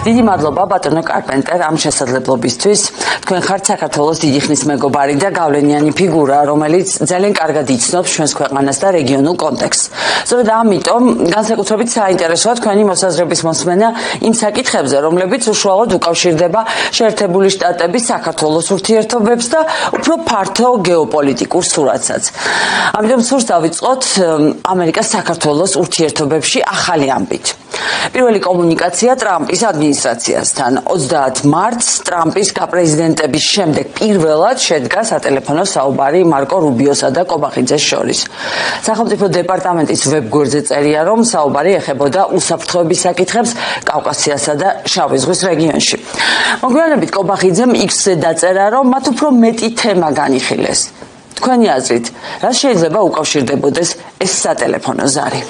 დიდი მადლობა ბატონო კარპენტერ ამ შესაძლებლობისთვის. თქვენ ხართ საქართველოს დიდი ხნის მეგობარი და გავლენიანი ფიგურა, რომელიც ძალიან კარგად იცნობს ჩვენს ქვეყანას და რეგიონულ კონტექსტს. სწორედ ამიტომ განსაკუთრებით საინტერესოა თქვენი მოსაზრების მოსმენა იმ საკითხებზე, რომლებიც უშუალოდ უკავშირდება შეერთებული შტატების საქართველოს ურთიერთობებს და უფრო ფართო გეოპოლიტიკურ სურათსაც. ამიტომ სურს დავიწყოთ ამერიკას საქართველოს ურთიერთობებში ახალი ამბით. პირველი კომუნიკაცია ტრამპის ადმინისტრაციასთან 30 მარტს ტრამპის გაპრეზიდენტების შემდეგ პირველად შედგა სატელეფონო საუბარი მარკო რუბიოსა და კობახიძეს შორის. სახელმწიფო დეპარტამენტის ვებგვერდზე წერია, რომ საუბარი ეხებოდა უსაფრთხოების საკითხებს კავკასიასა და შავი ზღვის რეგიონში. მოგვიანებით კობახიძემ X-ზე დაწერა, რომ მათ უფრო მეტი თემა განიხილეს. თქვენი აზრით, რა შეიძლება უკავშირდებოდეს ეს სატელეფონო ზარი?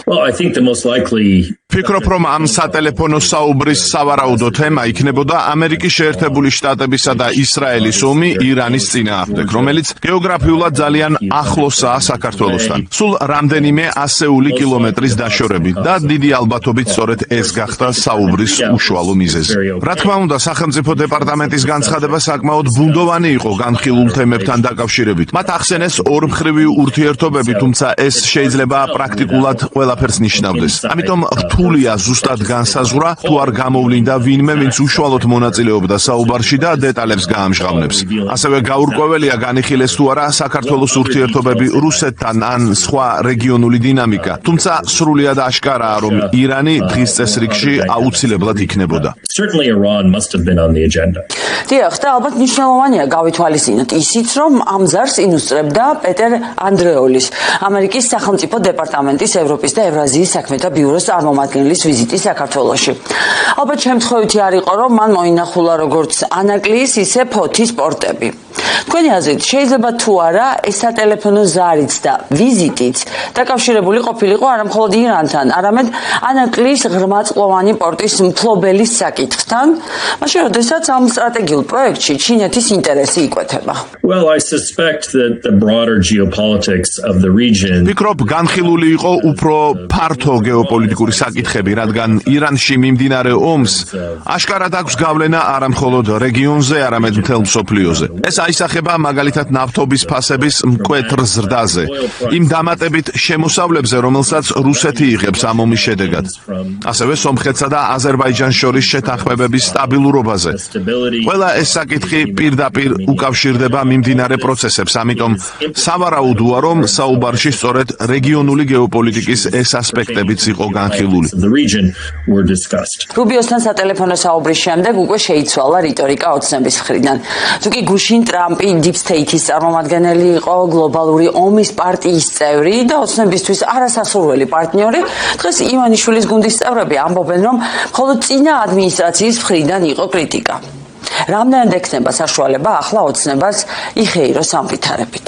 Ფიქრობ, რომ ამ სატელეფონო საუბრის სავარაუდო თემა იქნებოდა ამერიკის შეერთებული შტატებისა და ისრაელის ომი ირანის წინააღმდეგ, რომელიც გეოგრაფიულად ძალიან ახლოსაა საქართველოსთან. სულ რამდენიმე ასეული კილომეტრის დაშორებით და დიდი ალბათობით სწორედ ეს გახდა საუბრის უშუალო მიზეზი. რა თქმა უნდა, სახელმწიფო დეპარტამენტის განცხადება საკმაოდ ბუნდოვანი იყო განხილულ თემებთან დაკავშირებით. მათ ახსენეს ორმხრივი ურთიერთობები, თუმცა ეს შეიძლება პრაქტიკულად ყველაფერს ნიშნავდეს. ამიტომ რთულია ზუსტად განსაზღვრა, თუ არ გამოვლინდა ვინმე, ვინც უშუალოდ მონაწილეობდა საუბარში და დეტალებს გაამჟღავნებს. ასევე გაურკვეველია განიხილეს თუ არა საქართველოს ურთიერთობები რუსეთთან ან სხვა რეგიონული დინამიკა. თუმცა სრულიად აშკარაა, რომ ირანი დღის წესრიგში აუცილებლად იქნებოდა. დიახ, და ალბათ მნიშვნელოვანია გავითვალისწინოთ ისიც, რომ ამ ზარს ინუსტრებდა პეტერ ანდრეოლის, ამერიკის სახელმწიფო დეპარტამენტის ევროპის და ევრაზიის საქმეთა ბიუროს წარმომადგენლის ვიზიტი საქართველოში. ალბათ შემთხვევითი არ იყო, რომ მან მოინახულა როგორც ანაკლიის, ისე ფოთის პორტები. თქვენი აზრით, შეიძლება თუ არა ეს სატელეფონო ზარიც და ვიზიტიც დაკავშირებული ყოფილიყო არა მხოლოდ ირანთან, არამედ ანაკლიის ღრმაწყლოვანი პორტის მფლობელის საკითხთან, მაშინ როდესაც ამ სტრატეგიულ პროექტში ჩინეთის ინტერესი იკვეთება. ფიქრობ, განხილული იყო უფრო ფართო გეოპოლიტიკური საკითხები, რადგან ირანში მიმდინარე ომს აშკარად აქვს გავლენა არა მხოლოდ რეგიონზე, არამედ მთელ მსოფლიოზე. ეს აისახება მაგალითად ნავთობის ფასების მკვეთრ ზრდაზე, იმ დამატებით შემოსავლებზე, რომელსაც რუსეთი იღებს ამ ომის შედეგად. ასევე სომხეთსა და აზერბაიჯანს შორის შეთანხმებების სტაბილურობაზე. ყველა ეს საკითხი პირდაპირ უკავშირდება მიმდინარე პროცესებს, ამიტომ სავარაუდოა, რომ საუბარში სწორედ რეგიონული გეოპოლიტიკის ეს ასპექტებიც იყო განხილული. რუბიოსთან სატელეფონო საუბრის შემდეგ უკვე შეიცვალა რიტორიკა ოცნების მხრიდან. თუკი გუშინ ტრამპი Deep State-ის წარმომადგენელი იყო, გლობალური ომის პარტიის წევრი და ოცნებისთვის არასასურველი პარტნიორი, დღეს ივანიშვილის გუნდის წევრები ამბობენ, რომ მხოლოდ წინა ადმინისტრაციის მხრიდან იყო კრიტიკა. რამდენად ექნება საშუალება ახლა ოცნებას იხეიროს ამ ვითარებით?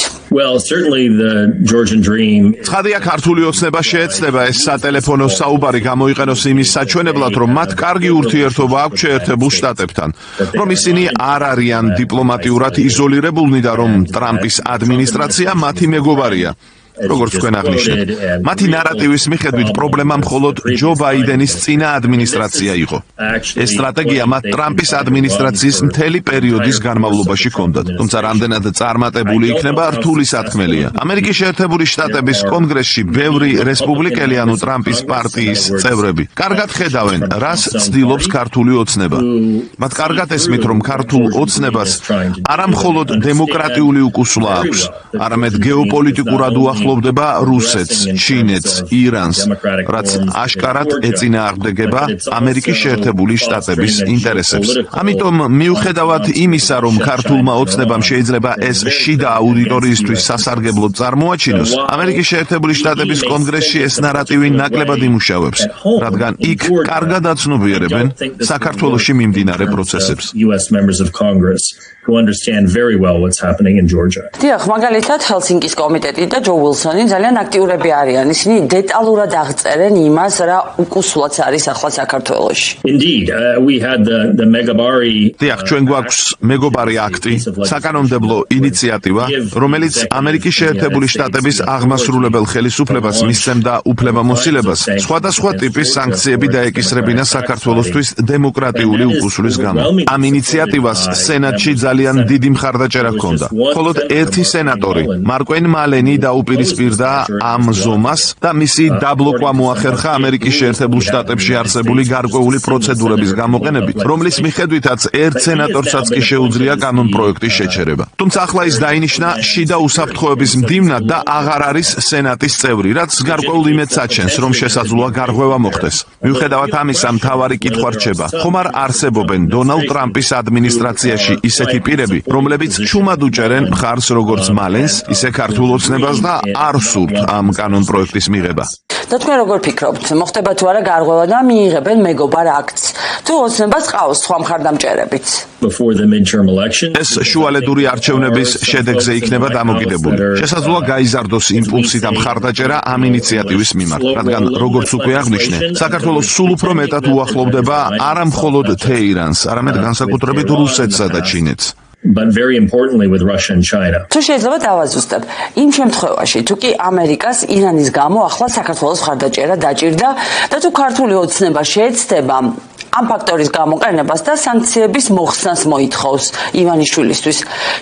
ცხადია, ქართული ოცნება შეეცდება ეს სატელეფონო საუბარი გამოიყენოს იმის საჩვენებლად, რომ მათ კარგი ურთიერთობა აქვს შეერთებულ შტატებთან, რომ ისინი არ არიან დიპლომატიურად იზოლირებულნი და რომ ტრამპის ადმინისტრაცია მათი მეგობარია. როგორც თქვენ აღნიშნეთ, მათი ნარატივის მიხედვით პრობლემა მხოლოდ ჯო ბაიდენის წინა ადმინისტრაცია იყო. ეს სტრატეგია მათ ტრამპის ადმინისტრაციის მთელი პერიოდის განმავლობაში ჰქონდათ, თუმცა რამდენად წარმატებული იქნება რთული სათქმელია. ამერიკის შეერთებული შტატების კონგრესში ბევრი რესპუბლიკელი, ანუ ტრამპის პარტიის წევრები, კარგად ხედავენ, რას ცდილობს ქართული ოცნება. მათ კარგად ესმით, რომ ქართულ ოცნებას არა მხოლოდ დემოკრატიული უკუსვლა აქვს, არამედ გეოპოლიტიკურად ახლოვდება რუსეთს, ჩინეთს, ირანს, რაც აშკარად ეწინააღმდეგება ამერიკის შეერთებული შტატების ინტერესებს. ამიტომ მიუხედავად იმისა, რომ ქართულმა ოცნებამ შეიძლება ეს შიდა აუდიტორიისთვის სასარგებლოდ წარმოაჩინოს, ამერიკის შეერთებული შტატების კონგრესში ეს ნარატივი ნაკლებად იმუშავებს, რადგან იქ კარგად აცნობიერებენ საქართველოში მიმდინარე პროცესებს. დიახ, მაგალითად ჰელსინკის კომიტეტი და ჯო ვილსონი ძალიან აქტიურები არიან. ისინი დეტალურად აღწერენ იმას, რა უკუსლოც არის ახლა საქართველოში. Indeed, we had the Megabari. დიახ, ჩვენ გვაქვს მეგობარი აქტი, საკანონმდებლო ინიციატივა, რომელიც ამერიკის შეერთებული შტატების აღმასრულებელ ხელისუფლებას მისცემდა უფლებამოსილებას სხვადასხვა ტიპის სანქციები დაეკისრებინა საქართველოსთვის დემოკრატიული უკუსვლის გამო. ამ ინიციატივას სენატში ძალიან დიდი მხარდაჭერა ჰქონდა. მხოლოდ ერთი სენატორი, მარკوين მალენი დაუპირისპირდა ამ ზომას და მისი დაბლოკვა მოახერხა ამერიკის შეერთებულ შტატებში არსებული გარკვეული პროცედურების გამოყენებით, რომლის მიხედვითაც ერთ სენატორსაც კი შეუძლია კანონპროექტის შეჩერება. თუმცა ახლა ის დაინიშნა შიდა უსაფრთხოების მდივნად და აღარ არის სენატის წევრი, რაც გარკვეულ იმედს აჩენს, რომ შესაძლოა გარღვევა მოხდეს. მიუხედავად ამისა, მთავარი კითხვა რჩება: ხომ არ არსებობენ დონალდ ტრამპის ადმინისტრაციაში ისეთი პირები, რომლებიც ჩუმად უჭერენ მხარს როგორც მალენს, ისე ქართულ ოცნებას და არ სურთ ამ კანონპროექტის მიღება? და თქვენ როგორ ფიქრობთ, მოხდება თუ არა გარღვევა და მიიღებენ მეგობარ აქტს? თუ ოცნებას ყავს სხვა მხარდამჭერებიც? Before the midterm elections. ეს შუალედური არჩევნების შედეგზე იქნება დამოკიდებული. შესაძლოა გაიზარდოს იმპულსი და მხარდაჭერა ამ ინიციატივის მიმართ, რადგან როგორც უკვე აღნიშნე, საქართველოს სულ უფრო მეტად უახლოვდება არა მხოლოდ თეირანს, არამედ განსაკუთრებით რუსეთსა და ჩინეთს. But very importantly with Russia and China. თუ შეიძლება დავაზუსტებ, იმ შემთხვევაში, თუ კი ამერიკას ირანის გამო ახლა საქართველოს მხარდაჭერა დაჭირდა და თუ ქართული ოცნება შეეცდება ამ ფაქტორის გამოყენებას და სანქციების მოხსნას მოითხოვს ივანიშვილისთვის,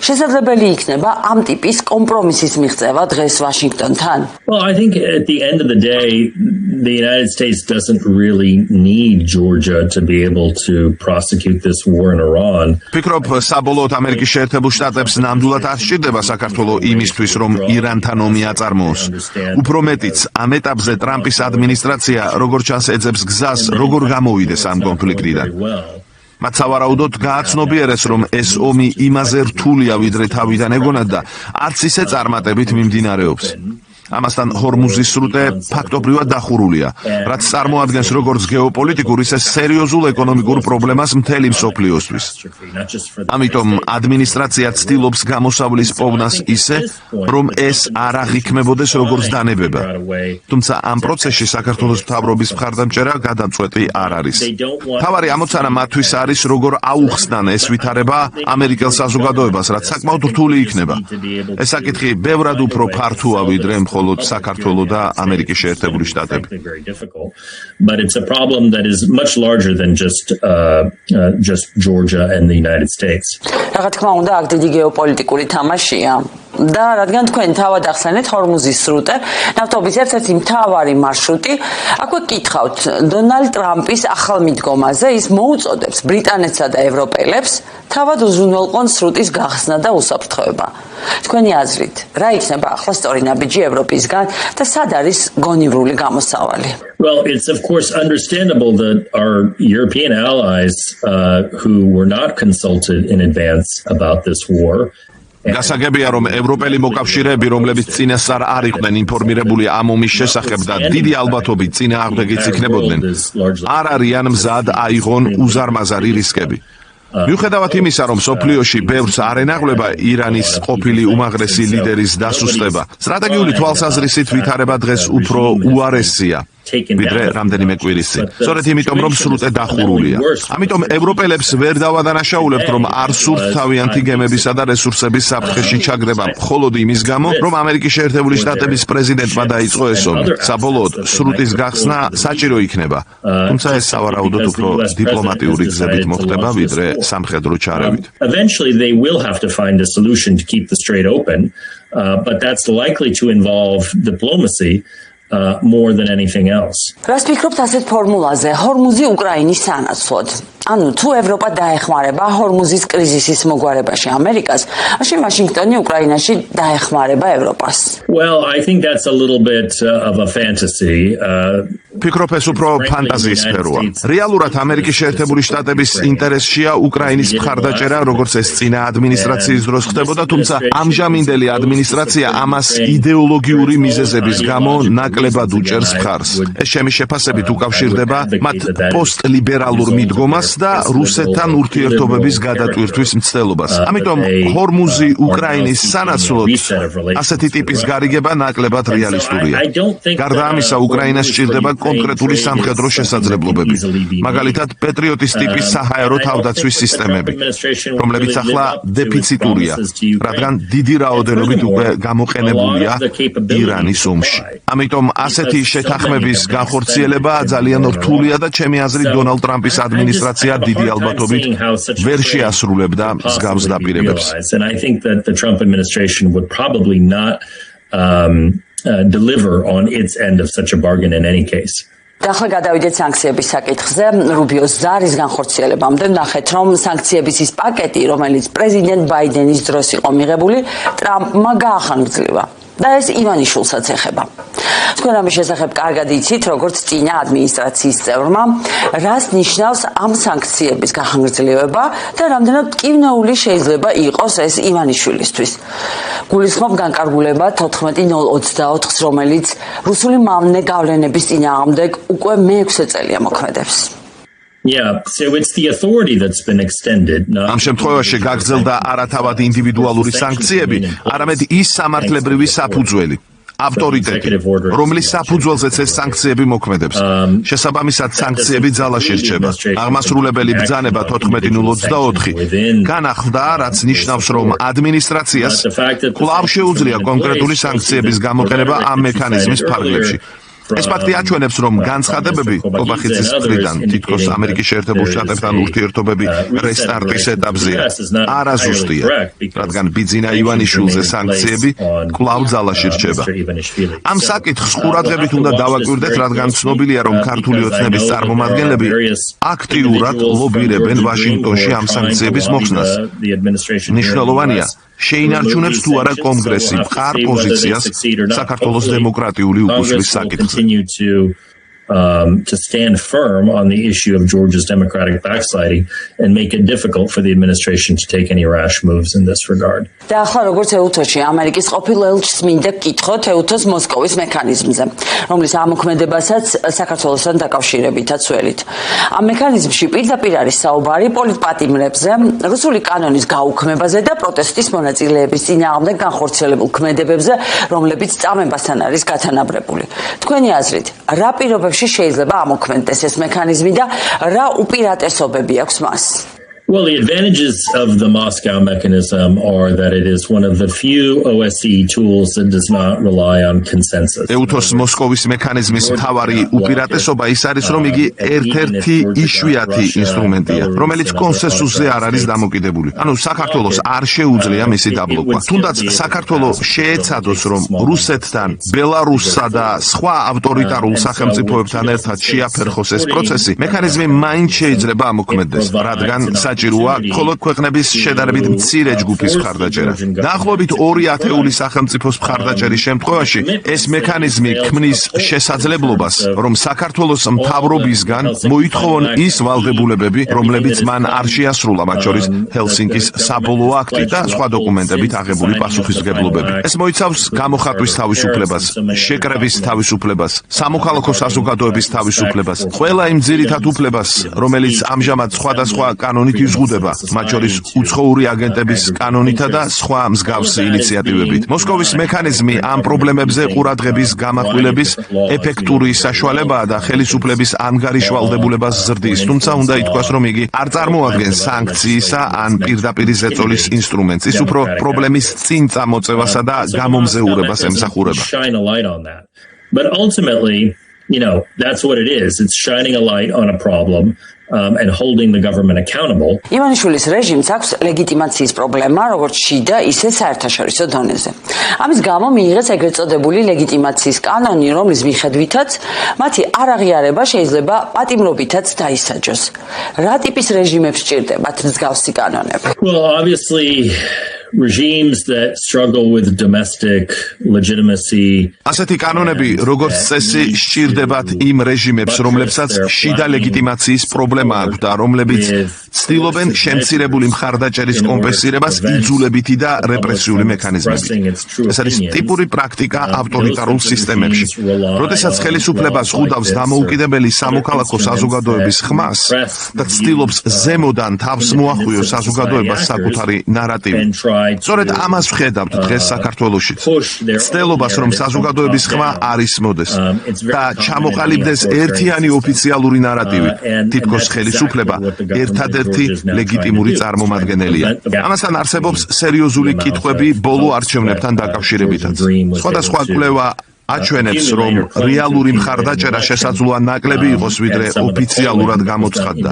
შესაძლებელი იქნება ამ ტიპის კომპრომისის მიღწევა დღეს ვაშინგტონთან? Well, I think at the end of the day, the United States doesn't really need Georgia to be able to prosecute this war in Iran. ფიქრობ, საბოლოოდ ამერიკის შეერთებულ შტატებს ნამდვილად არ სჭირდება საქართველო იმისთვის, რომ ირანთან ომი აწარმოოს. უფრო მეტიც, ამ ეტაპზე ტრამპის ადმინისტრაცია, როგორც ჩანს, ეძებს გზას, როგორ გამოვიდეს ამ კონფლიქტიდან. მათ სავარაუდოდ გააცნობიერეს, რომ ეს ომი იმაზე რთულია, ვიდრე თავიდან ეგონათ და არც ისე წარმატებით მიმდინარეობს. ამასთან ჰორმუზის სრუტე ფაქტობრივად დახურულია, რაც წარმოადგენს როგორც გეოპოლიტიკურ, ისე სერიოზულ ეკონომიკურ პრობლემას მთელი მსოფლიოსთვის. ამიტომ ადმინისტრაცია ცდილობს გამოსავლის პოვნას ისე, რომ ეს არ აღიქმებოდეს როგორც დანებება. თუმცა ამ პროცესში საქართველოს მთავრობის მხარდამჭერა გადამწყვეტი არ არის. მთავარი ამოცანა მათთვის არის, როგორ აუხსნან ეს ვითარება ამერიკელ საზოგადოებას, რაც საკმაოდ რთული იქნება. ეს საკითხი ბევრად უფრო ფართოა, ვიდრე მხოლოდ საქართველო და ამერიკის შეერთებული შტატები. But it's a problem that is much larger than just Georgia and the United States. რა თქმა უნდა, აქ დიდი გეოპოლიტიკური თამაშია. და რადგან თქვენ თავად ახსენეთ ჰორმუზის სრუტე, ნავთობის ერთ-ერთი მთავარი მარშრუტი, აქვე გითხავთ, დონალდ ტრამპის ახალ მიდგომაზე ის მოუწოდებს ბრიტანეთსა და ევროპელებს თავად უზრუნველყონ სრუტის გახსნა და უსაფრთხოება. თქვენი აზრით, რა იქნება ახლა სწორი ნაბიჯი ევროპისგან და სად არის გონივრული გამოსავალი? Well, it's of course understandable that our European allies who were not consulted in advance about this war. გასაგებია, რომ ევროპელი მოკავშირეები, რომლებიც წინასწარ არ იყვნენ ინფორმირებული ამ ომის შესახებ და დიდი ალბათობით წინააღმდეგიც იქნებოდნენ, არ არიან მზად აიღონ უზარმაზარი რისკები. მიუხედავად იმისა, რომ სოფლიოში ბევრს არ ენაღვლება ირანის ყოფილი უმაღლესი ლიდერის დასუსტება, სტრატეგიული თვალსაზრისით ვითარება დღეს უფრო უარესია, ვიდრე რამდენიმე კვირის წინ. სწორედ იმიტომ, რომ სრუტე დახურულია. ამიტომ ევროპელებს ვერ დავადანაშაულებთ, რომ არ სურთ თავიანთი გემებისა და რესურსების საფრთხეში ჩაგდება მხოლოდ იმის გამო, რომ ამერიკის შეერთებული შტატების პრეზიდენტმა დაიწყო ეს ომი. საბოლოოდ, სრუტის გახსნა საჭირო იქნება. თუმცა ეს სავარაუდოდ უფრო დიპლომატიური გზებით მოხდება, ვიდრე სამხედრო ჩარევით. Eventually they will have to find a solution to keep the strait open, but that's likely to involve diplomacy. More than anything else. რას ფიქრობთ ასეთ ფორმულაზე, ჰორმუზი უკრაინის სანაცვლოდ? ანუ თუ ევროპა დაეხმარება ჰორმუზის კრიზისის მოგვარებაში ამერიკას, მაშინ ვაშინგტონი უკრაინაში დაეხმარება ევროპას. Well, I think that's a little bit of a fantasy. ფიქრობ ეს უფრო ფანტაზიის სფეროა. რეალურად ამერიკის შეერთებული შტატების ინტერესშია უკრაინის მხარდაჭერა, როგორც ეს წინა ადმინისტრაციის დროს ხდებოდა, თუმცა ამჟამინდელი ადმინისტრაცია ამას იდეოლოგიური მიზეზების გამო ნაკლებად უჭერს მხარს. ეს ჩემი შეფასებით უკავშირდება მათ პოსტლიბერალურ მიდგომას და რუსეთთან ურთიერთობების გადატვირთვის მცდელობას. ამიტომ ჰორმუზი უკრაინის სანაცვლოდ ასეთი ტიპის გარიგება ნაკლებად რეალისტურია. გარდა ამისა, უკრაინას სჭირდება კონკრეტული სამხედრო შესაძლებლობები, მაგალითად პეტრიოტის ტიპის საჰაერო თავდაცვის სისტემები, რომლებიც ახლა დეფიციტურია, რადგან დიდი რაოდენობით უკვე გამოყენებულია ირანის ომში. ამიტომ ასეთი შეთანხმების განხორციელება ძალიან რთულია და ჩემი აზრით დონალდ ტრამპის ადმინისტრაცია დიდი ალბათობით ვერ შეასრულებდა მსგავს დაპირებებს. Deliver on its end of such a bargain in any case. ახლა გადავიდეთ სანქციების საკითხზე. რუბიოს ზარის განხორციელებამდე ნახეთ, რომ სანქციების ის პაკეტი, რომელიც პრეზიდენტ ბაიდენის დროს იყო მიღებული, ტრამპმა გაახანგრძლივა. და ეს ივანიშვილსაც ეხება. თქვენ ამის შესახებ კარგად იცით, როგორც წინა ადმინისტრაციის წევრმა, რას ნიშნავს ამ სანქციების გახანგრძლივება და რამდენად მტკივნეული შეიძლება იყოს ეს ივანიშვილისთვის. გულისხმობ განკარგულება 14.024-ს, რომელიც რუსული მავნე გავლენების წინააღმდეგ უკვე მე-6 წელია მოქმედებს. Yeah, so it's the authority that's been extended. ამ შემთხვევაში გაგრძელდა არათავად ინდივიდუალური სანქციები, არამედ ის სამართლებრივი საფუძველი, ავტორიტეტი, რომლის საფუძველზეც ეს სანქციები მოქმედებს. შესაბამისად, სანქციები ძალაში რჩება. აღმასრულებელი ბრძანება 14.024 განახლდა, რაც ნიშნავს, რომ ადმინისტრაციას კვლავ შეუძლია კონკრეტული სანქციების გამოყენება ამ მექანიზმის ფარგლებში. ეს ფაქტი აჩვენებს, რომ განცხადებები ობახიცის მხრიდან თითქოს ამერიკის შეერთებულ შტატებთან ურთიერთობები რესტარტის ეტაპზეა არაზუსტია, რადგან ბიძინა ივანიშვილზე სანქციები კვლავ ძალაში რჩება. ამ საკითხს ყურადღებით უნდა დავაკვირდეთ, რადგან ცნობილია, რომ ქართული ოცნების წარმომადგენლები აქტიურად ლობირებენ ვაშინგტონში ამ სანქციების მოხსნას. მნიშვნელოვანია, შეინარჩუნებს თუ არა კონგრესი მყარ პოზიციას საქართველოს დემოკრატიული უკუსლის საკითხზე. To stand firm on the issue of Georgia's democratic backsliding and make it difficult for the administration to take any rash moves in this regard. და ახლა როგორც ეუთოში ამერიკის ყოფილ ელჩს მინდა გკითხოთ ეუთოს მოსკოვის მექანიზმზე, რომლის ამოქმედებასაც საქართველოსთან დაკავშირებითაც ველით. ამ მექანიზმში პირდაპირ არის საუბარი პოლიტპატიმრებზე, რუსული კანონის გაუქმებაზე და პროტესტის მონაწილეების წინააღმდეგ განხორციელებულ ქმედებებზე, რომლებიც წამებასთან არის გათანაბრებული. თქვენი აზრით, რა პირობებში შეიძლება ამოქმედდეს ეს მექანიზმი და რა უპირატესობები აქვს მას? Well, the advantages of the Moscow mechanism are that it is one of the few OSCE tools that does not rely on consensus. ეუთოს მოსკოვის მექანიზმის მთავარი უპირატესობა ის არის, რომ იგი ერთ-ერთი იშვიათი ინსტრუმენტია, რომელიც კონსენსუსზე არ არის დამოკიდებული. ანუ საქართველოს არ შეუძლია მისი დაბლოკვა. თუნდაც საქართველოს შეეცადოს, რომ რუსეთთან, ბელარუსსა და სხვა ავტორიტარულ სახელმწიფოებთან ერთად შეაფერხოს ეს პროცესი, მექანიზმი მაინც შეიძლება ამოქმედდეს, რადგან საჭიროა მხოლოდ ქვეყნების შედარებით მცირე ჯგუფის მხარდაჭერა. დაახლოებით 2 ათეული სახელმწიფოს მხარდაჭერის შემთხვევაში ეს მექანიზმი ქმნის შესაძლებლობას, რომ საქართველოს მთავრობისგან მოითხოვონ ის ვალდებულებები, რომლებიც მან არ შეასრულა, მათ შორის ჰელსინკის საბოლოო აქტი და სხვა დოკუმენტებით აღებული პასუხისმგებლობები. ეს მოიცავს გამოხატვის თავისუფლებას, შეკრების თავისუფლებას, სამოქალაქო საზოგადოების თავისუფლებას, ყველა იმ ძირითად უფლებას, რომელიც ამჟამად სხვადასხვა კანონით იზღუდება, მათ შორის უცხოური აგენტების კანონითა და სხვა მსგავსი ინიციატივებით. მოსკოვის მექანიზმი ამ პრობლემებზე ყურადღების გამახვილების ეფექტური საშუალებაა და ხელისუფლების ანგარიშვალდებულებას ზრდის, თუმცა უნდა ითქვას, რომ იგი არ წარმოადგენს სანქციისა ან პირდაპირი ზეწოლის ინსტრუმენტს. ის უფრო პრობლემის წინ წამოწევასა და გამომზეურებას ემსახურება. But ultimately, that's what it is. It's shining a light on a problem. And holding the government accountable. ივანიშვილის რეჟიმს აქვს ლეგიტიმაციის პრობლემა, როგორც შიდა, ისე საერთაშორისო დონეზე. ამის გამო მიიღეს ეგრეთ წოდებული ლეგიტიმაციის კანონი, რომლის მიხედვითაც მათი არაღიარება შეიძლება პატიმრობითაც დაისაჯოს. რა ტიპის რეჟიმებს სჭირდებათ მსგავსი კანონები? Well, obviously regimes that struggle with domestic legitimacy. ასეთი კანონები, როგორც წესი, სჭირდებათ იმ რეჟიმებს, რომლებსაც შიდა ლეგიტიმაციის პრობლემა აქვს და რომლებიც ცდილობენ შემცირებული მხარდაჭერის კომპენსირებას იძულებითი და რეპრესიული მექანიზმებით. ეს არის ტიპური პრაქტიკა ავტორიტარულ სისტემებში. როდესაც ხელისუფლებას ხვდავს დამოუკიდებელი სამოქალაქო საზოგადოების ხმას და ცდილობს ზემოდან თავს მოახვიოს საზოგადოებას საკუთარი ნარატივი. სწორედ ამას ვხედავთ დღეს საქართველოში. ცდილობას, რომ საზოგადოების ხმა არ ისმოდეს და ჩამოყალიბდეს ერთიანი ოფიციალური ნარატივი, თითქოს ხელისუფლება ერთადერთი ლეგიტიმური წარმომადგენელია. ამასთან არსებობს სერიოზული კითხვები ბოლო არჩევნებთან დაკავშირებითაც. სხვადასხვა კვლევა აჩვენებს, რომ რეალური მხარდაჭერა შესაძლოა ნაკლები იყოს, ვიდრე ოფიციალურად გამოცხადდა,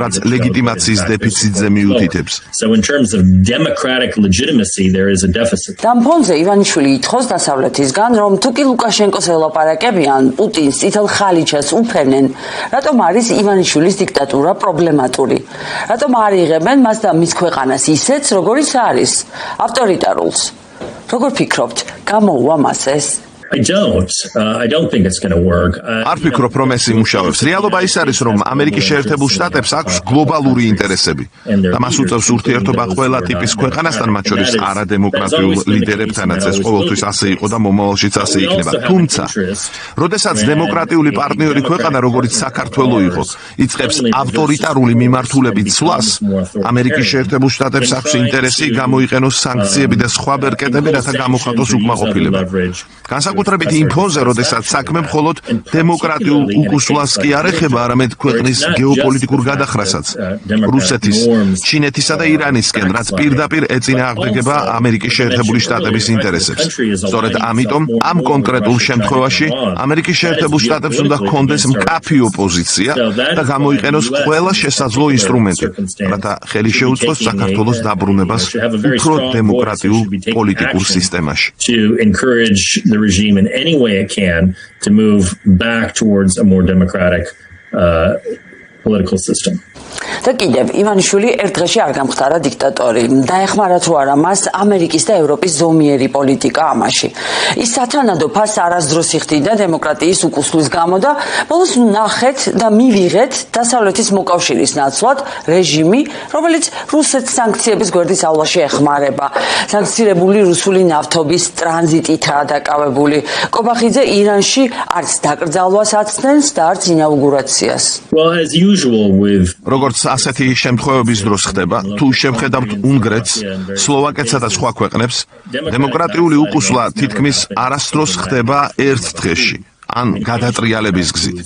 რაც ლეგიტიმაციის დეფიციტზე მიუთითებს. So in terms of democratic legitimacy, there is a deficit. და ამ ფონზე ივანიშვილი ითხოვს დასავლეთისგან, რომ თუკი ლუკაშენკოს ელაპარაკებიან, პუტინს წითელ ხალიჩას უფერნენ, რატომ არის ივანიშვილის დიქტატურა პრობლემატური? რატომ არ იღებენ მას და მის ქვეყანას ისეთს, როგორიც არის, ავტორიტარულს? როგორ ფიქრობთ, გამოუვა მას ეს? I don't think it's going to work. არ ვფიქრობ, რომ ეს იმუშავებს. რეალობა ის არის, რომ ამერიკის შეერთებულ შტატებს აქვს გლობალური ინტერესები და მას უწევს ურთიერთობა ყველა ტიპის ქვეყანასთან, მათ შორის არადემოკრატიულ ლიდერებთანაც. ეს ყოველთვის ასე იყო და მომავალშიც ასე იქნება. თუმცა, როდესაც დემოკრატიული პარტნიორი ქვეყანა, როგორც საქართველო იყო, იწყებს ავტორიტარული მიმართულებით ცვლას, ამერიკის შეერთებულ შტატებს აქვს ინტერესი გამოიყენოს სანქციები და სხვა ბერკეტები, რათა გამოხატოს უკმაყოფილება. განსაკუთრებით იმ ფონზე, როდესაც საქმე მხოლოდ დემოკრატიულ უკუსვლას კი არ ეხება, არამედ ქვეყნის გეოპოლიტიკურ გადახრასაც, რუსეთის, ჩინეთისა და ირანისკენ, რაც პირდაპირ ეწინააღმდეგება ამერიკის შეერთებული შტატების ინტერესებს. სწორედ ამიტომ ამ კონკრეტულ შემთხვევაში ამერიკის შეერთებულ შტატებს უნდა ჰქონდეს მკაფი ოპოზიცია და გამოიყენოს ყველა შესაძლო ინსტრუმენტი, რათა ხელი შეუწყოს საქართველოს დაბრუნებას უფრო დემოკრატიულ პოლიტიკურ სისტემაში. To encourage the regime in any way it can to move back towards a more democratic political system. და კიდევ ივანიშვილი ერთ დღეში არ გამხდარა დიქტატორი. დაეხმარა თუ არა მას ამერიკის და ევროპის ზომიერი პოლიტიკა ამაში. ის სათანადო ფასს არასდროს იხდიდა დემოკრატიის უკუსვლის გამო და ბოლოს ნახეთ და მივიღეთ დასავლეთის მოკავშირის ნაცვლად რეჟიმი, რომელიც რუსეთს სანქციების გვერდის ალვაში ეხმარება. სანქცირებული რუსული ნავთობის ტრანზიტითაა დაკავებული. კობახიძე ირანში არც დაკრძალვას აცდენს და არც ინაუგურაციას. Well, as usual with როგორც ასეთი შემთხვევების დროს ხდება, თუ შევხედავთ უნგრეთს, სლოვაკეთსა და სხვა ქვეყნებს, დემოკრატიული უკუსვლა თითქმის არასდროს ხდება ერთ დღეში. ან გადატრიალების გზით.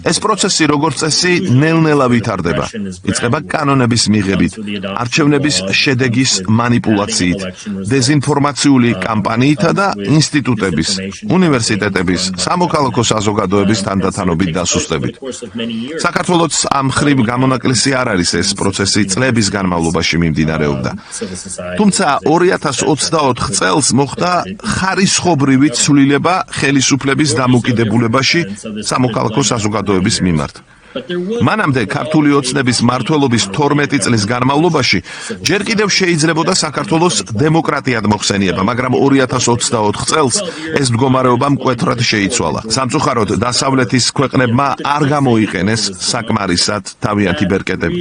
ეს პროცესი როგორც წესი ნელ-ნელა ვითარდება. იწყება კანონების მიღებით, არჩევნების შედეგის манипуляციით, დეზინფორმაციული კამპანიითა და ინსტიტუტების, უნივერსიტეტების, სამოქალაქო საზოგადოების თანდათანობით დასუსტებით. საქართველოს ამ ხრივ გამონაკლისი არ არის ეს პროცესი წლების განმავლობაში მიმდინარეობდა. თუმცა 2024 წელს მოხდა ხარისხობრივი ცვლილება ხელისუფლების დამოკიდებულებაში სამოქალაქო საზოგადოების მიმართ. მანამდე ქართული ოცნების მმართველობის 12 წლის განმავლობაში ჯერ კიდევ შეიძლებოდა საქართველოს დემოკრატიად მოხსენება, მაგრამ 2024 წელს ეს მდგომარეობა მკვეთრად შეიცვალა. სამწუხაროდ დასავლეთის ქვეყნებმა არ გამოიყენეს საკმარისად თავიანთი ბერკეტები.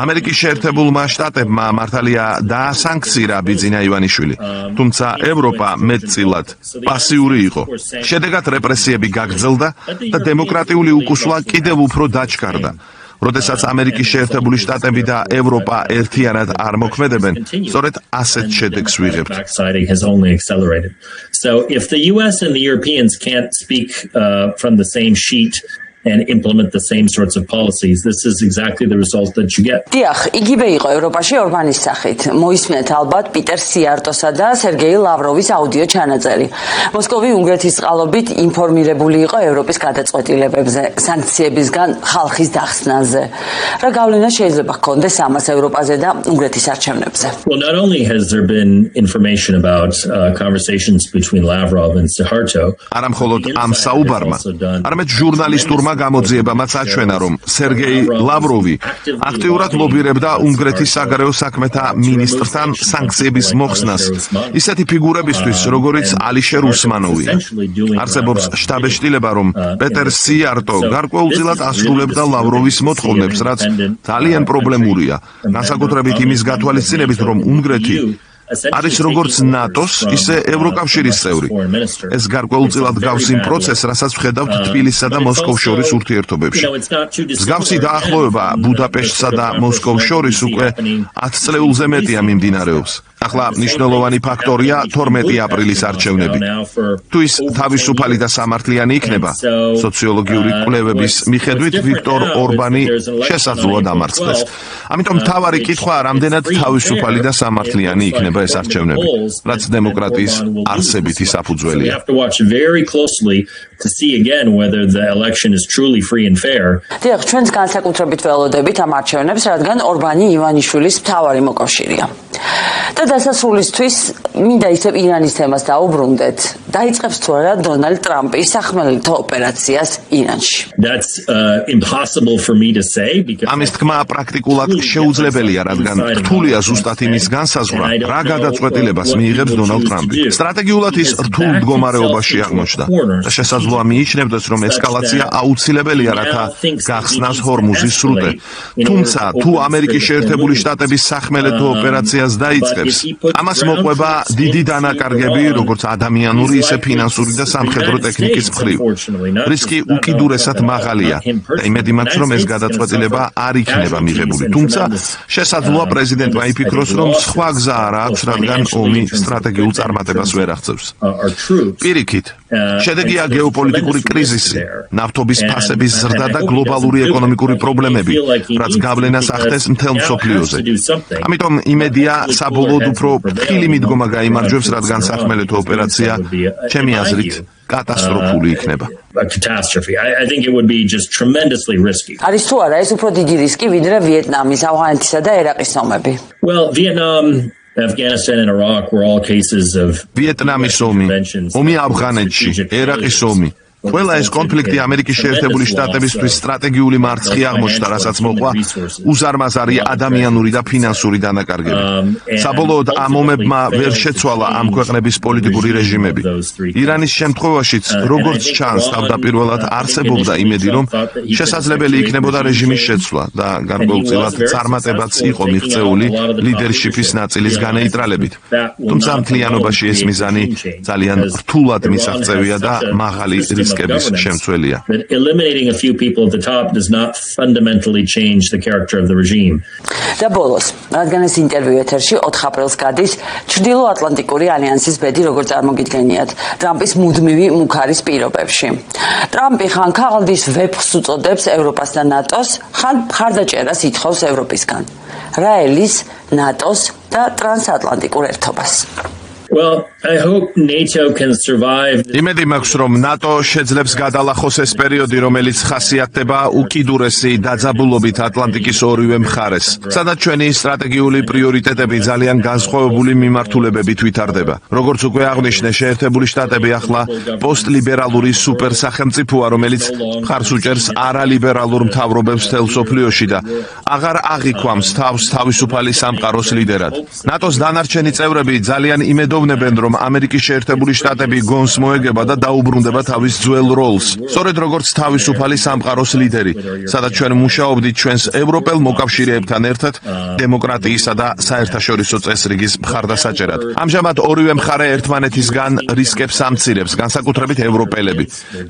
ამერიკის შეერთებულმა შტატებმა მართალია დაასანქცირა ბიძინა ივანიშვილი, თუმცა ევროპა მეტწილად პასიური იყო. შედეგად რეპრესიები გაგრძელდა და დემოკრატიული უკუსვლა კიდევ უფრო დაჩქარდა. როდესაც ამერიკის შეერთებული შტატები და ევროპა ერთიანად არ მოქმედებენ, სწორედ ასეთ შედეგს ვიღებთ. So if the US and the Europeans can't speak from the same sheet and implement the same sorts of policies, this is exactly the result that you get. დიახ, იგივე იყო ევროპაში ორბანის სახით. მოისმენთ ალბათ პიტერ სიარტოსა და სერგეი ლავროვის აუდიო ჩანაწერი. მოსკოვი უნგრეთის წყალობით ინფორმირებული იყო ევროპის გადაწყვეტილებებზე, სანქციებისგან ხალხის დახსნაზე. რა გავლენა შეიძლება ჰქონდეს ამას ევროპაზე და უნგრეთის არჩევნებზე? Well, not only has there been information about conversations between Lavrov and Suharto, არა მხოლოდ ამ საუბარმა, არამედ ჟურნალისტურმა მთავრობურმა გამოძიებამაც აჩვენა, რომ სერგეი ლავროვი აქტიურად ლობირებდა უნგრეთის საგარეო საქმეთა მინისტრთან სანქციების მოხსნას ისეთი ფიგურებისთვის, როგორიც ალიშერ უსმანოვი. არსებობს შტაბეშტილება, რომ პეტერ სიარტო გარკვეულწილად ასრულებდა ლავროვის მოთხოვნებს, რაც ძალიან პრობლემურია, განსაკუთრებით იმის გათვალისწინებით, რომ უნგრეთი არის როგორც ნატოს, ისე ევროკავშირის წევრი. ეს გარკვეულწილად გავს იმ პროცესს, რასაც ვხედავთ თბილისსა და მოსკოვს შორის ურთიერთობებში. მსგავსი დაახლოება ბუდაპეშტსა და მოსკოვს შორის უკვე 10 წლეულზე მეტია მიმდინარეობს. ახლა მნიშვნელოვანი ფაქტორია 12 აპრილის არჩევნები. თუ ის თავისუფალი და სამართლიანი იქნება, სოციოლოგიური კვლევების მიხედვით ვიქტორ ორბანი შესაძლოა დამარცხდეს. ამიტომ მთავარი კითხვაა, რამდენად თავისუფალი და სამართლიანი იქნება ეს არჩევნები, რაც დემოკრატიის არსებითი საფუძველია. დიახ, ჩვენც განსაკუთრებით ველოდებით ამ არჩევნებს, რადგან ორბანი ივანიშვილის მთავარი მოკავშირეა. და დასასრულისთვის მინდა ისევ ირანის თემას დაუბრუნდეთ. დაიწყებს თუ არა დონალდ ტრამპის სახმელეთო ოპერაციას ირანში. ამის თქმა პრაქტიკულად შეუძლებელია, რადგან რთულია ზუსტად იმის განსაზღვრა, რა გადაწყვეტილებას მიიღებს დონალდ ტრამპი. სტრატეგიულად ის რთულ მდგომარეობაში აღმოჩნდა და შესაძლოა მიიჩნევდეს, რომ ესკალაცია აუცილებელია, რათა გახსნას ჰორმუზის სრუტე. თუმცა, თუ ამერიკის შეერთებული შტატების სახმელეთო ოპერაციას დაიწყებს, ამას მოყვება დიდი დანაკარგები, როგორც ადამიანური, ისე ფინანსური და სამხედრო ტექნიკის მხრივ. რისკი უკიდურესად მაღალია და იმედი მაქვს, რომ ეს გადაწყვეტილება არ იქნება მიღებული. თუმცა, შესაძლოა პრეზიდენტმა იფიქროს, რომ სხვა გზა არ აქვს, რადგან ომი სტრატეგიულ წარმატებას ვერ აღწევს. პირიქით, შედეგია გეოპოლიტიკური კრიზისი, ნავთობის ფასების ზრდა და გლობალური ეკონომიკური პრობლემები, რაც გავლენას ახდენს მთელ მსოფლიოზე. ამიტომ იმედია, საბოლოოდ უფრო ფრთხილი მიდგომა გაიმარჯვებს, რადგან სახმელეთო ოპერაცია, ჩემი აზრით, კატასტროფული იქნება. არის თუ არა ეს უფრო დიდი რისკი, ვიდრე ვიეტნამის, ავღანეთისა და ერაყის ომები? ვიეტნამის ომი, ომი ავღანეთში, ერაყის ომი. ყველა ეს კონფლიქტი ამერიკის შეერთებული შტატებისთვის სტრატეგიული მარცხი აღმოჩნდა, რასაც მოყვა უზარმაზარი ადამიანური და ფინანსური დანაკარგები. საბოლოოდ ამ ომებმა ვერ შეცვალა ამ ქვეყნების პოლიტიკური რეჟიმები. ირანის შემთხვევაშიც, როგორც ჩანს, თავდაპირველად არსებობდა იმედი, რომ შესაძლებელი იქნებოდა რეჟიმის შეცვლა და გარკვეულწილად წარმატებაც იყო მიღწეული ლიდერშიპის ნაწილის განეიტრალებით. თუმცა მთლიანობაში ეს მიზანი ძალიან რთულად მისაღწევია და მაღალი რისკების შემცველია. და ბოლოს, რადგან ეს ინტერვიუ ეთერში 4 აპრილს გადის, ჩრდილოატლანტიკური ალიანსის ბედი როგორ წარმოგიდგენიათ ტრამპის მუდმივი მუქარის პირობებში. ტრამპი ხან ქაღალდის ვეფხს უწოდებს ევროპას და ნატოს, ხან მხარდაჭერას ითხოვს ევროპისგან. რა ელის ნატოს და ტრანსატლანტიკურ ერთობას? იმედი მაქვს, რომ ნატო შეძლებს გადალახოს ეს პერიოდი, რომელიც ხასიათდება უკიდურესი დაძაბულობით ატლანტიკის ორივე მხარეს, სადაც ჩვენი სტრატეგიული პრიორიტეტები ძალიან განსხვავებული მიმართულებებით ვითარდება. როგორც უკვე აღნიშნე, შეერთებული შტატები ახლა პოსტლიბერალური სუპერსახელმწიფოა, რომელიც მხარს უჭერს არალიბერალურ მთავრობებს მთელ მსოფლიოში და აღარ აღიქვამს თავს თავისუფალი სამყაროს ლიდერად. ნატოს დანარჩენი წევრები ძალიან იმედოვნებენ, რომ ამერიკის შეერთებული შტატები გონს მოეგება და დაუბრუნდება თავის ძველ როლს, სწორედ როგორც თავისუფალი სამყაროს ლიდერი, სადაც ჩვენ მუშაობდით ჩვენს ევროპელ მოკავშირეებთან ერთად დემოკრატიისა და საერთაშორისო წესრიგის მხარდასაჭერად. ამჟამად ორივე მხარე ერთმანეთისგან რისკებს ამცირებს, განსაკუთრებით ევროპელები.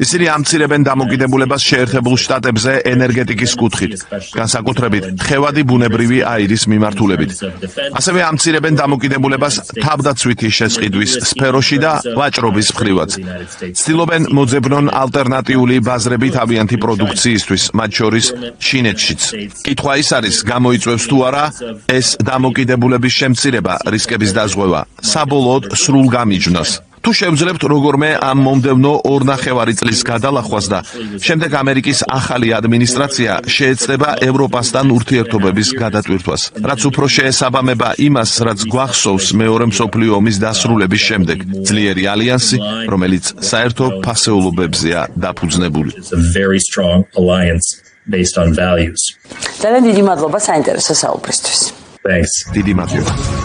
ისინი ამცირებენ დამოკიდებულებას შეერთებულ შტატებზე ენერგეტიკის კუთხით, განსაკუთრებით თხევადი ბუნებრივი აირის მიმართულებით. ასევე ამცირებენ დამოკიდებულებას თავდაცვითი შესყიდვის სფეროში და ვაჭრობის მხრივაც. ცდილობენ მოძებნონ ალტერნატიული ბაზრები თავიანთი პროდუქციისთვის, მათ შორის ჩინეთშიც. კითხვა ის არის, გამოიწვევს თუ არა ეს დამოკიდებულების შემცირება, რისკების დაზღვევა, საბოლოოდ სრულ გამიჯვნას. თუ შევძლებთ როგორმე ამ მომდევნო 2.5 წლის გადალახვას და შემდეგ ამერიკის ახალი ადმინისტრაცია შეეცდება ევროპასთან ურთიერთობების გადატვირთვას, რაც უფრო შეესაბამება იმას, რაც გვახსოვს მეორე მსოფლიო ომის დასრულების შემდეგ, ძლიერი ალიანსი, რომელიც საერთო ფასეულობებზეა დაფუძნებული. It's a very strong alliance based on values. ძალიან დიდი მადლობა საინტერესო საუბრისთვის. Thanks. დიდი მადლობა.